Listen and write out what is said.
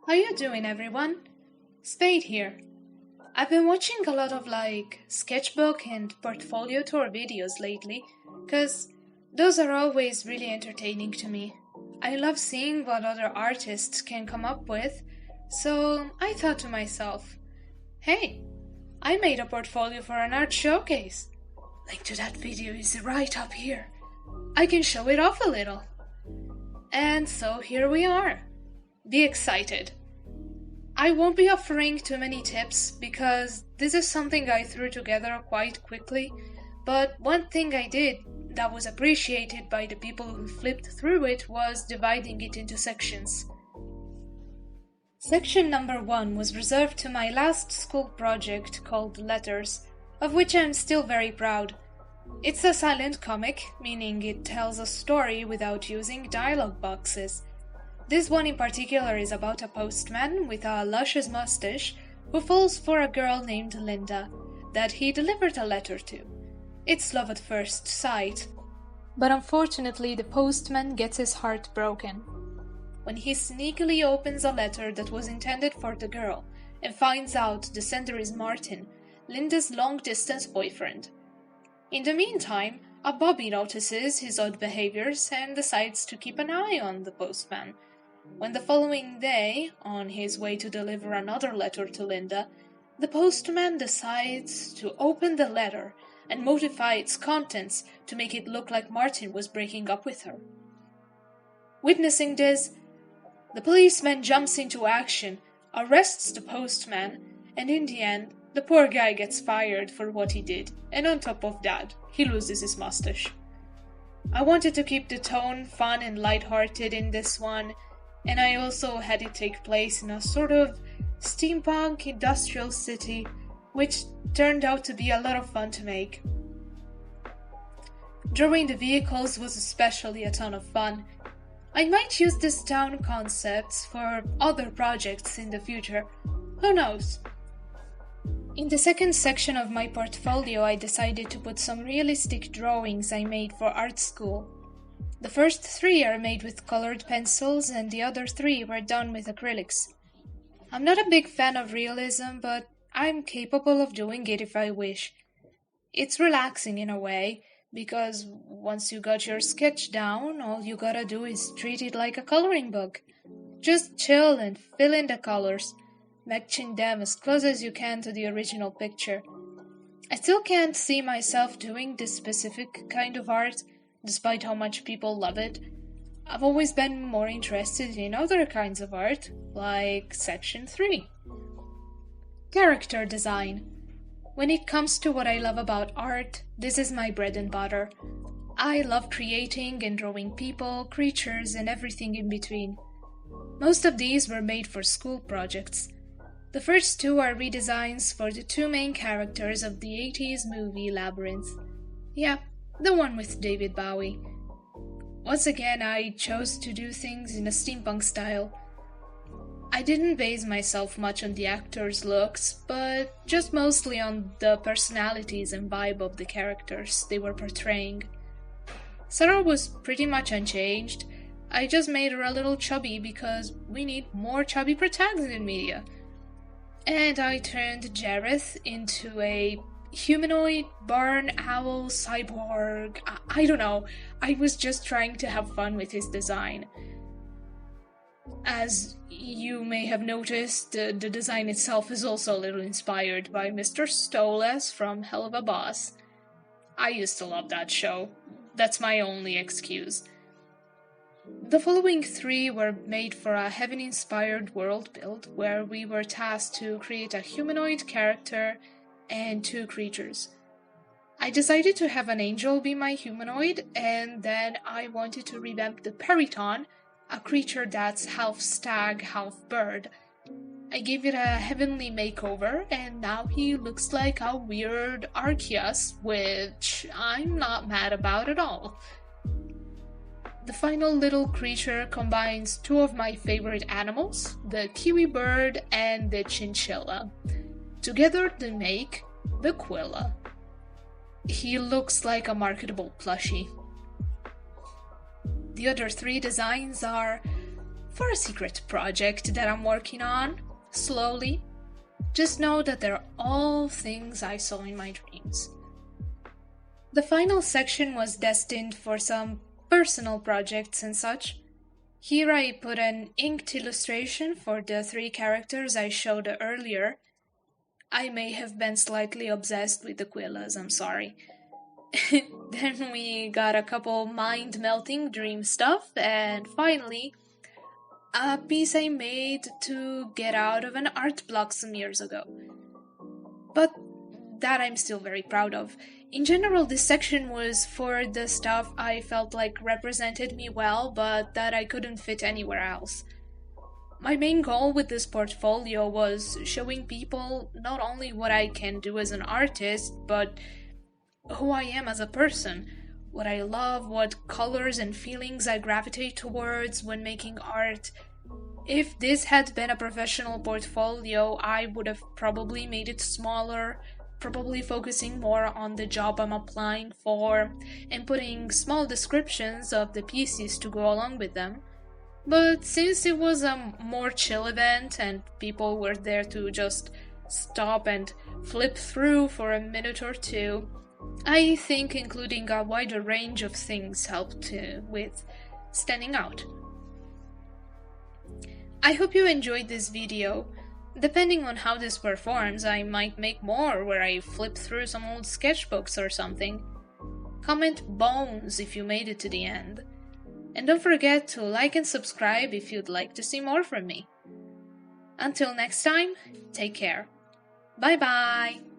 How you doing, everyone? Spade here. I've been watching a lot of sketchbook and portfolio tour videos lately, cause those are always really entertaining to me. I love seeing what other artists can come up with, so I thought to myself, hey, I made a portfolio for an art showcase. Link to that video is right up here. I can show it off a little. And so here we are. Be excited. I won't be offering too many tips because this is something I threw together quite quickly, but one thing I did that was appreciated by the people who flipped through it was dividing it into sections. Section number 1 was reserved to my last school project called Letters, of which I'm still very proud. It's a silent comic, meaning it tells a story without using dialogue boxes. This one in particular is about a postman with a luscious mustache who falls for a girl named Linda that he delivered a letter to. It's love at first sight. But unfortunately, the postman gets his heart broken when he sneakily opens a letter that was intended for the girl and finds out the sender is Martin, Linda's long-distance boyfriend. In the meantime, a Bobby notices his odd behaviors and decides to keep an eye on the postman. When the following day, on his way to deliver another letter to Linda, the postman decides to open the letter and modify its contents to make it look like Martin was breaking up with her. Witnessing this, the policeman jumps into action, arrests the postman, and in the end, the poor guy gets fired for what he did, and on top of that, he loses his mustache. I wanted to keep the tone fun and lighthearted in this one, and I also had it take place in a sort of steampunk industrial city, which turned out to be a lot of fun to make. Drawing the vehicles was especially a ton of fun. I might use this town concepts for other projects in the future, who knows? In the second section of my portfolio, I decided to put some realistic drawings I made for art school. The first 3 are made with colored pencils and the other 3 were done with acrylics. I'm not a big fan of realism, but I'm capable of doing it if I wish. It's relaxing in a way, because once you got your sketch down, all you gotta do is treat it like a coloring book. Just chill and fill in the colors, matching them as close as you can to the original picture. I still can't see myself doing this specific kind of art, despite how much people love it. I've always been more interested in other kinds of art, like Section 3. Character design. When it comes to what I love about art, this is my bread and butter. I love creating and drawing people, creatures, and everything in between. Most of these were made for school projects. The first 2 are redesigns for the 2 main characters of the 80s movie Labyrinth. Yeah, the one with David Bowie. Once again, I chose to do things in a steampunk style. I didn't base myself much on the actors' looks, but just mostly on the personalities and vibe of the characters they were portraying. Sarah was pretty much unchanged. I just made her a little chubby because we need more chubby protagonists in media. And I turned Jareth into a humanoid, barn owl, cyborg. I don't know. I was just trying to have fun with his design. As you may have noticed, the design itself is also a little inspired by Mr. Stolas from Hell of a Boss. I used to love that show. That's my only excuse. The following 3 were made for a heaven-inspired world build, where we were tasked to create a humanoid character and 2 creatures. I decided to have an angel be my humanoid, and then I wanted to revamp the Periton, a creature that's half stag, half bird. I gave it a heavenly makeover, and now he looks like a weird Arceus, which I'm not mad about at all. The final little creature combines 2 of my favorite animals, the kiwi bird and the chinchilla. Together they make the Quilla. He looks like a marketable plushie. The other 3 designs are for a secret project that I'm working on, slowly. Just know that they're all things I saw in my dreams. The final section was destined for some personal projects and such. Here I put an inked illustration for the 3 characters I showed earlier. I may have been slightly obsessed with the Quillas, I'm sorry. Then we got a couple mind-melting dream stuff, and finally, a piece I made to get out of an art block some years ago. But that I'm still very proud of. In general, this section was for the stuff I felt like represented me well, but that I couldn't fit anywhere else. My main goal with this portfolio was showing people not only what I can do as an artist, but who I am as a person, what I love, what colors and feelings I gravitate towards when making art. If this had been a professional portfolio, I would have probably made it smaller, probably focusing more on the job I'm applying for, and putting small descriptions of the pieces to go along with them. But since it was a more chill event and people were there to just stop and flip through for a minute or two, I think including a wider range of things helped with standing out. I hope you enjoyed this video. Depending on how this performs, I might make more where I flip through some old sketchbooks or something. Comment bones if you made it to the end. And don't forget to like and subscribe if you'd like to see more from me. Until next time, take care. Bye bye!